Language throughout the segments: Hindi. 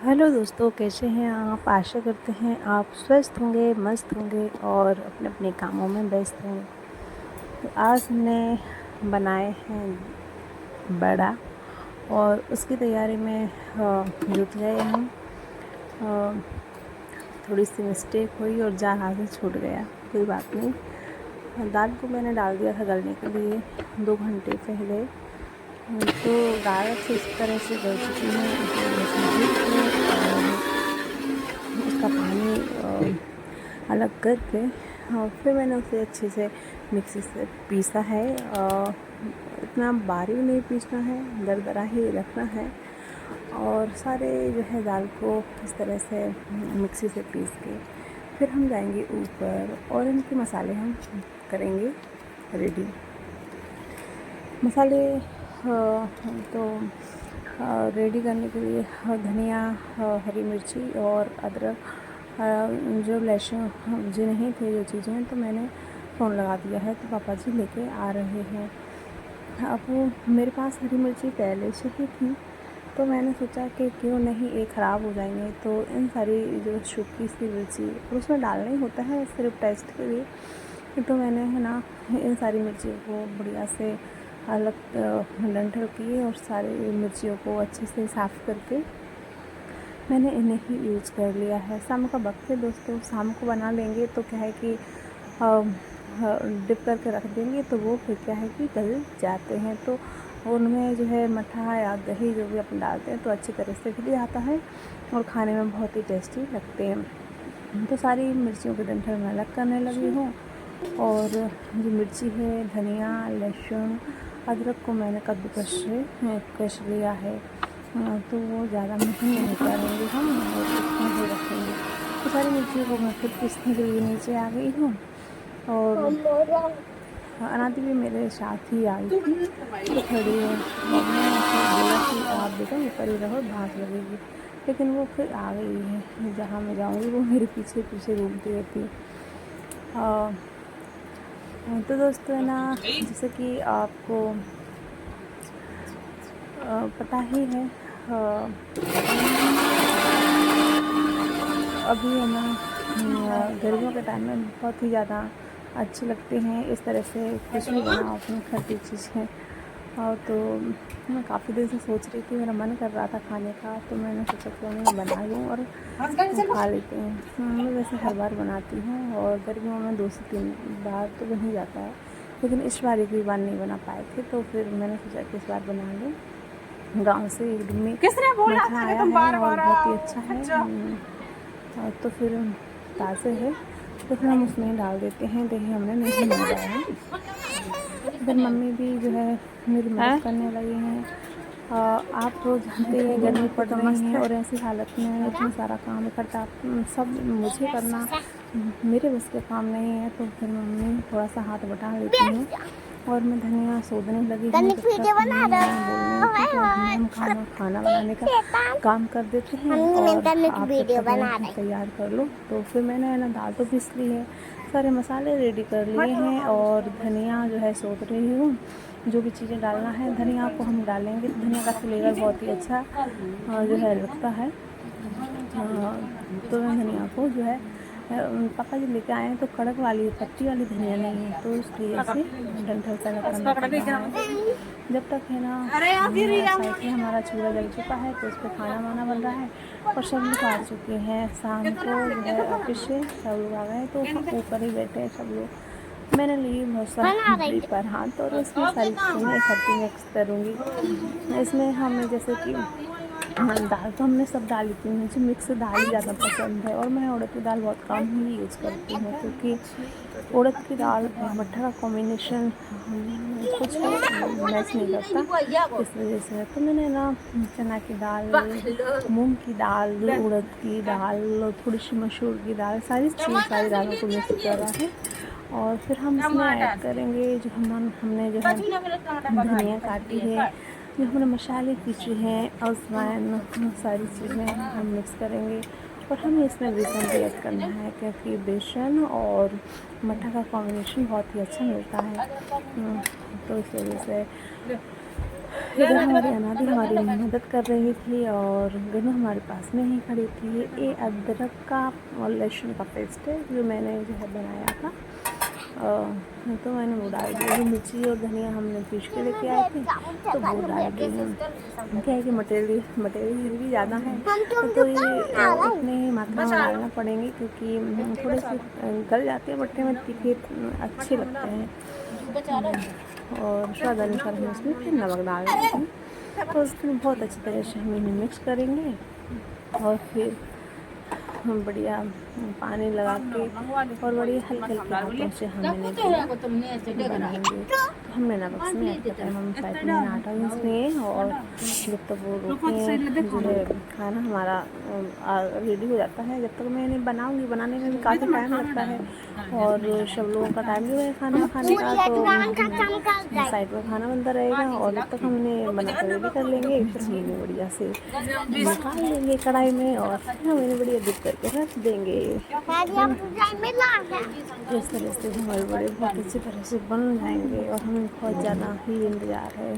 हेलो दोस्तों, कैसे हैं आप। आशा करते हैं आप स्वस्थ होंगे, मस्त होंगे और अपने अपने कामों में व्यस्त होंगे। तो आज हमने बनाए हैं बड़ा और उसकी तैयारी में जुट गए हम। अ, थोड़ी सी मिस्टेक हुई और जान हाथ से छूट गया, कोई बात नहीं। दाल को मैंने डाल दिया था गलने के लिए 2 घंटे पहले। तो दाल अच्छी इस तरह से गल चुकी है, इसमें लहसुन और उसका पानी अलग करके और फिर मैंने उसे अच्छे से मिक्सी से पीसा है। इतना बारीक नहीं पीसना है, दरदरा ही रखना है। और सारे जो है दाल को इस तरह से मिक्सी से पीस के फिर हम जाएंगे ऊपर और इनके मसाले हम करेंगे रेडी। मसाले तो रेडी करने के लिए धनिया, हरी मिर्ची और अदरक, जो लहसुन जो नहीं थे जो चीज़ें हैं, तो मैंने फ़ोन लगा दिया है, तो पापा जी लेके आ रहे हैं। अब मेरे पास हरी मिर्ची पहले से ही थी, तो मैंने सोचा कि क्यों नहीं ये ख़राब हो जाएंगे, तो इन सारी जो सूखी सी मिर्ची और उसमें डालना ही होता है सिर्फ टेस्ट के लिए। तो मैंने है ना इन सारी मिर्चियों को बढ़िया से अलग डंठल किए और सारी मिर्चियों को अच्छे से साफ़ करके मैंने इन्हें ही यूज़ कर लिया है। शाम का वक्त है दोस्तों, शाम को बना लेंगे तो क्या है कि डिप करके रख देंगे तो वो फिर क्या है कि गल जाते हैं। तो उनमें जो है मट्ठा या दही जो भी अपन डालते हैं तो अच्छी तरह से घुल जाता है और खाने में बहुत ही टेस्टी लगते हैं। तो सारी मिर्चियों के डंठल मैं अलग करने लगी हूँ और जो मिर्ची है, धनिया, लहसुन, अदरक को मैंने कद्दूकस से कस लिया है। तो वो ज़्यादा महीन नहीं करेंगे हम और इतना ही रखेंगे। तो सारी मिर्चियों को मैं खुद पीसने के लिए नीचे आ गई हूँ और अनादी भी मेरे साथ ही आई थी, तो खड़ी है। मैंने उसको बोला कि आप बेटा ऊपर ही रहो, घास लगेगी, लेकिन वो फिर आ गई है। जहाँ मैं जाऊँगी वो मेरे पीछे पीछे घूमती रहती है। तो दोस्तों है ना, जैसे कि आपको पता ही है, अभी है ना गर्मियों के टाइम में बहुत ही ज़्यादा अच्छी लगती हैं इस तरह से कुछ भी बनाओ अपने घर की चीज़ें। और तो मैं काफ़ी देर से सोच रही थी, मेरा मन कर रहा था खाने का, तो मैंने सोचा कि मैं बना लूँ और खा लेते हैं। मैं वैसे हर बार बनाती हूँ और गर्मियों में 2 से 3 बार तो बन ही जाता है, लेकिन इस बार एक भी बार नहीं बना पाए थे, तो फिर मैंने सोचा कि इस बार बना लूँ। गांव से एक दिन में किसने बोला मठा था कि आया तुम है बार और बार बहुत ही आओ? अच्छा है। अच्छा। तो फिर ताज़े है तो फिर हम उसमें डाल देते हैं। दही हमने नहीं मंगाया है। फिर मम्मी भी जो है मेरी मदद करने लगी हैं। आप तो जानते हैं गर्मी पड़ रही है और ऐसी हालत में इतना सारा काम इकट्ठा सब मुझे करना मेरे बस के काम नहीं है, तो फिर मम्मी थोड़ा सा हाथ बटा लेती हैं और मैं धनिया सोचने लगी हूँ। जब तक मम्मी बोलने की तो हम खाना बनाने का काम कर देते हैं और आप जब तक वो तैयार कर लो। तो फिर मैंने ना दाल तो पीस ली है, सारे मसाले रेडी कर लिए हैं और धनिया जो है सोच रही हूँ जो भी चीज़ें डालना है। धनिया को हम डालेंगे तो धनिया का फ्लेवर बहुत ही अच्छा जो है लगता है। तो मैं धनिया को जो है पापा जी लेके आए हैं, तो कड़क वाली पत्ती वाली धनिया नहीं है, तो इसलिए इसे डंठल से अलग करना पड़ रहा है। जब तक है ना साइड में हमारा चूल्हा जल चुका है तो उस पर खाना वाना बन रहा है और सब लोग आ चुके हैं। शाम को जो है ऑफिस से सब लोग आ गए, तो ऊपर ही बैठे हैं सब लोग। मैंने ली बहुत सारी पर हाथ और इसमें सारी चीज़ें इकट्ठी मिक्स करूँगी। इसमें हमें जैसे कि दाल तो हमने सब डाली थी, मुझे मिक्स दाल ही ज़्यादा पसंद है और मैं उड़द की दाल बहुत कम ही यूज़ करती हूँ, क्योंकि उड़द की दाल और मट्ठा का कॉम्बिनेशन कुछ मैच नहीं करता, इस वजह से। तो मैंने ना चना की दाल, मूंग की दाल, उड़द की दाल, थोड़ी सी मसूर की दाल, सारी दालों को मिक्स करा है और फिर हम इसमें ऐड करेंगे जो हमने जो है धनिया काटी है, जो हमने मसाले पीसे हैं, अजवाइन, सारी चीज़ें हम मिक्स करेंगे और हमें इसमें बेसन भी ऐड करना है, क्योंकि बेसन और मट्ठा का कॉम्बिनेशन बहुत ही अच्छा मिलता है। तो इस वजह से फिर हमारी अनादी हमारी मदद कर रही थी और गनू हमारे पास में ही खड़ी थी। ये अदरक का और लहसुन का पेस्ट है जो मैंने जो है बनाया था। तो मैंने वो डाल दिया। जो मिर्ची और धनिया हमने पीस के लेके आए थे तो वो डाल दी। क्या है कि मटेरियल भी ज़्यादा है तो ये उतने ही मात्रा में डालना पड़ेंगे क्योंकि थोड़े से गल जाते हैं मट्टे में, तीखे अच्छे लगते हैं। और स्वाद अनुसार हम उसमें फिर नमक डाल देंगे। तो उसमें बहुत अच्छी तरह से हम इन्हें मिक्स करेंगे और फिर हम बढ़िया पानी लगा के और बढ़िया हल्के हल्के हाथों से हम इन्हें बनाएंगे। हमने ना बक्स में ऐड टाइम हम साइड में आटा गूँथ लिए और जब तक वो रोटी जो है खाना हमारा रेडी हो जाता है, जब तक मैं इन्हें बनाऊंगी बनाने में भी काफ़ी टाइम लगता है और सब लोगों का टाइम जो है खाना खाने का, तो साइड में खाना बनता रहेगा और जब तक हम इन्हें बना कर रेडी कर लेंगे फिर हम इन्हें बढ़िया से निकाल लेंगे कढ़ाई में और फिर हम इन्हें बढ़िया डिप करके रख देंगे। इस तरह से हमारे बड़े बहुत अच्छी तरह से बन जाएंगे और हमें बहुत ज़्यादा ही इंतज़ार है।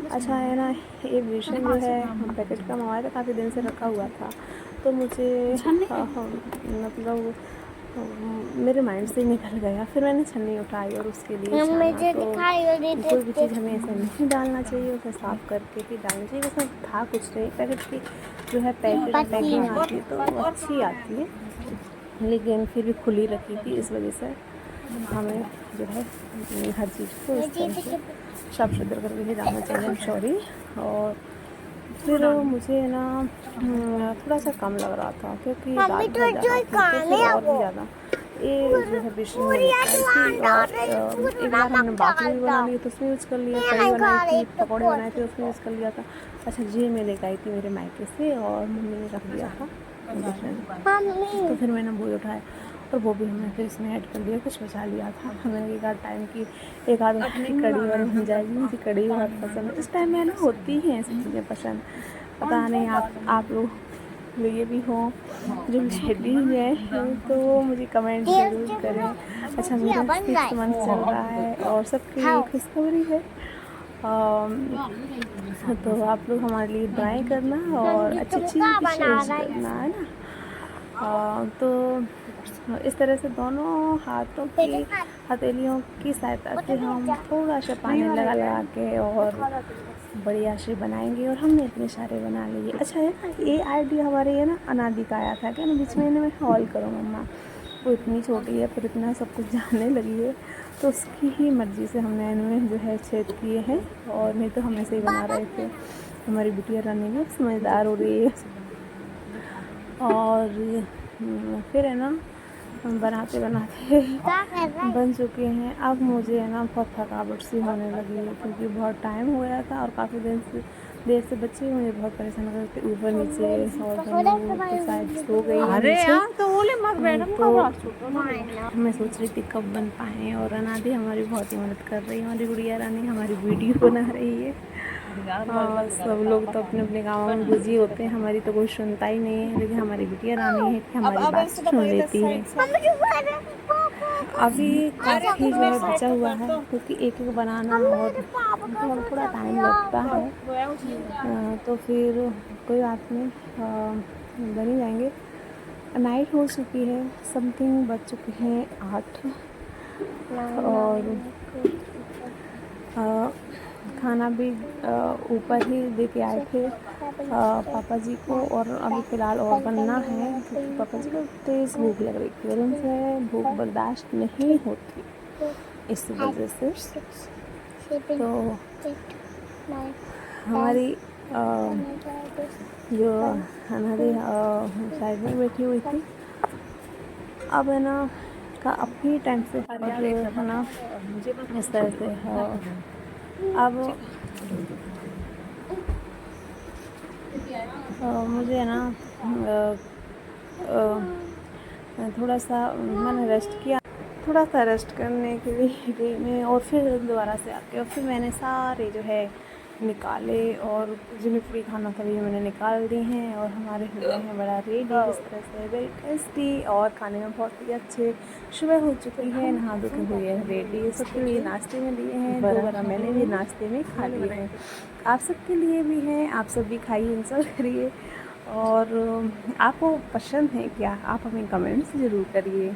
अच्छा है ना, ये बेसन जो है हम पैकेट का मंगाया था, काफ़ी दिन से रखा हुआ था तो मुझे मतलब मेरे माइंड से निकल गया। फिर मैंने छन्नी उठाई और उसके लिए तो कोई भी चीज़ हमें ऐसा नहीं डालना चाहिए, उसे साफ़ करके ही डालना चाहिए। उसमें था कुछ नहीं, पैकेट की जो है पैकिंग आती है तो वो अच्छी आती है लेकिन फिर भी खुली रखी थी, इस वजह से हमें जो है हर चीज़ को इस तरह से साफ सुथरा करके ही डालना चाहिए। सॉरी। और फिर मुझे ना थोड़ा सा कम लग रहा था क्योंकि दाल बहुत ज़्यादा और भी ज़्यादा ये जो है बेसन और एक बार हमने बाटी भी बना ली तो उसमें यूज़ कर लिया, कढ़ी बनाई थी, पकौड़े बनाए थे उसमें यूज़ कर लिया था। अच्छा जी, मैं लेकर आई थी मेरे मायके से और मम्मी ने रख दिया था तो फिर मैंने वो उठाया और वो भी हमने फिर इसमें ऐड कर दिया, कुछ बचा लिया था। हमें एक आध टाइम की एक आध कड़ी और बन जाएगी। मुझे कड़ी बहुत पसंद है, इस टाइम में ना होती ही ऐसी चीज़ें पसंद। पता नहीं आप लोग ये भी हो जो लेडीज हैं तो मुझे कमेंट ज़रूर करें। अच्छा, मेरा 6 मंथ चल रहा है और सबके लिए खुशखबरी है तो आप लोग हमारे लिए दुआएं करना और अच्छी डिशेज करना, है ना। तो इस तरह से दोनों हाथों की हथेलियों की सहायता से हम थोड़ा सा पानी लगा के और बढ़िया से बनाएंगे और हमने इतने सारे बना लिए। अच्छा है ना, ये आइडिया हमारे ये ना अनादी का आया था क्या ना, बीच में इन्हें हॉल करो मम्मा, वो इतनी छोटी है फिर इतना सब कुछ जानने लगी है तो उसकी ही मर्ज़ी से हमने इनमें जो है छेद किए हैं और नहीं तो हम ऐसे ही बना रहे थे। हमारी बिटिया रानी में समझदार हो रही है और फिर है ना बनाते बनाते बन चुके हैं। अब मुझे है ना बहुत थकावट सी होने लगी है क्योंकि बहुत टाइम हो गया था और काफ़ी देर से बच्चे मुझे बहुत परेशान कर रहे थे ऊपर नीचे और तो शायद सो गई। अरे यार तो मैं सोच रही थी कब बन पाएँ और अनादी हमारी बहुत ही मदद कर रही है। हमारी गुड़िया रानी हमारी वीडियो बना रही है। सब लोग तो अपने अपने गाँव में बिजी होते हैं, हमारी तो कोई सुनता ही नहीं है, लेकिन हमारी बिटिया रानी है कि हमारी बात सुन लेती है। अभी काफ़ी जो है बचा हुआ है क्योंकि एक एक बनाना और थोड़ा टाइम लगता है तो फिर कोई बात नहीं, बन ही जाएंगे। नाइट हो चुकी है, समथिंग बज चुके हैं 8 और खाना भी ऊपर ही दे के आए थे पापा जी को और अभी फ़िलहाल और बनना है क्योंकि पापा जी को तेज़ भूख लग रही थी और उनसे भूख बर्दाश्त नहीं होती इस वजह से। तो हमारी जो हमारी साइड में बैठी हुई थी अब है ना का अपनी टाइम से है ना इस तरह से अब मुझे ना थोड़ा सा मैंने रेस्ट किया, थोड़ा सा रेस्ट करने के लिए मैं और फिर दोबारा से आके और फिर मैंने सारे जो है निकाले और जिन्हें फ्री खाना था ये मैंने निकाल दी हैं और हमारे हो गए हैं बड़ा रेडी इस तरह से, वेरी टेस्टी और खाने में बहुत ही अच्छे। सुबह हो चुकी है, नहा धो के हुए हैं रेडी, सबके लिए नाश्ते में लिए हैं, 2 बड़ा मैंने भी नाश्ते में खा लिए हैं, आप सबके लिए भी हैं, आप सब भी खाइए, इंजॉय करिए। और आपको पसंद है क्या, आप हमें कमेंट्स ज़रूर करिए।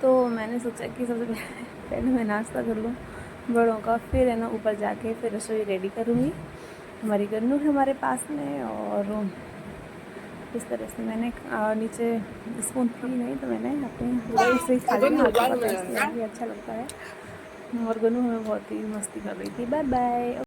तो मैंने सोचा कि सबसे पहले मैं नाश्ता कर लूँ बड़ों का, फिर है ना ऊपर जाके फिर रसोई रेडी करूँगी। हमारी गन्नू है हमारे पास में और इस तरह से मैंने नीचे स्पून थी नहीं तो मैंने अपने से खाली हाथों का टेस्ट किया, अच्छा लगता है। और गन्नू हमें बहुत ही मस्ती कर रही थी। Bye bye.